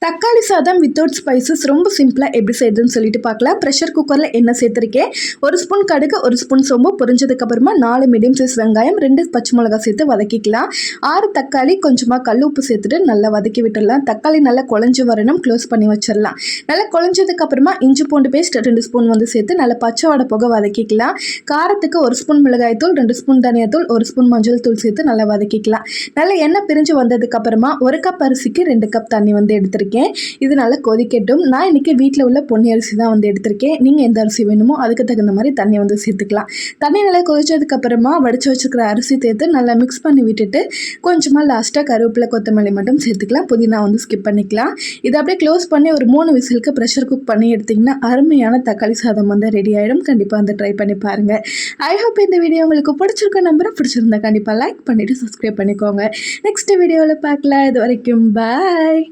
தக்காளி சாதம் without spices ரொம்ப சிம்பிளாக எப்படி செய்யுதுன்னு சொல்லிட்டு பார்க்கலாம். ப்ரெஷர் குக்கரில் எண்ணெய் சேர்த்துருக்கேன். 1 ஸ்பூன் கடுகு, 1 ஸ்பூன் சோம்பு பொரிஞ்சதுக்கப்புறமா 4 மீடியம் சைஸ் வெங்காயம், 2 பச்சை மிளகாய் சேர்த்து வதக்கிக்கலாம். 6 தக்காளி, கொஞ்சமாக கல் உப்பு சேர்த்துட்டு நல்லா வதக்கி விட்டுடலாம். தக்காளி நல்லா குழஞ்சி வரணும், க்ளோஸ் பண்ணி வச்சிடலாம். நல்லா குழஞ்சதுக்கப்புறமா இஞ்சி பூண்டு பேஸ்ட் 2 ஸ்பூன் சேர்த்து நல்லா பச்சை வடை போக வதக்கிக்கலாம். காரத்துக்கு 1 ஸ்பூன் மிளகாய்த்தூள், 2 ஸ்பூன் தனியாத்தூள், 1 ஸ்பூன் மஞ்சள் தூள் சேர்த்து நல்லா வதக்கிக்கலாம். நல்லா எண்ணெய் பிரிஞ்சு வந்ததுக்கப்புறமா 1 கப் அரிசிக்கு 2 கப் தண்ணி எடுத்திருக்கேன். இது நல்லா கொதிக்கட்டும். நான் இன்னைக்கு வீட்டில் உள்ள பொன்னி அரிசி தான் எடுத்திருக்கேன். நீங்கள் எந்த அரிசி வேணுமோ அதுக்கு தகுந்த மாதிரி தண்ணி சேர்த்துக்கலாம். தண்ணி நல்லா கொதிச்சதுக்கு அப்புறமா வடிச்சு வச்சுக்கிற அரிசி சேர்த்து நல்லா மிக்ஸ் பண்ணி விட்டுட்டு கொஞ்சமாக லாஸ்ட்டாக கருவேப்பிலை கொத்தமல்லி மட்டும் சேர்த்துக்கலாம். புதினா ஸ்கிப் பண்ணிக்கலாம். இதை அப்படியே க்ளோஸ் பண்ணி ஒரு 3 விசிலுக்கு ப்ரெஷர் குக் பண்ணி எடுத்திங்கன்னா அருமையான தக்காளி சாதம் ரெடி ஆகிடும். கண்டிப்பாக ட்ரை பண்ணி பாருங்கள். ஐ ஹோப் இந்த வீடியோ உங்களுக்கு பிடிச்சிருக்க நம்புறேன். பிடிச்சிருந்தா கண்டிப்பாக லைக் பண்ணிவிட்டு சப்ஸ்கிரைப் பண்ணிக்கோங்க. நெக்ஸ்ட் வீடியோவில் பார்க்கலாம். இது வரைக்கும் பாய்.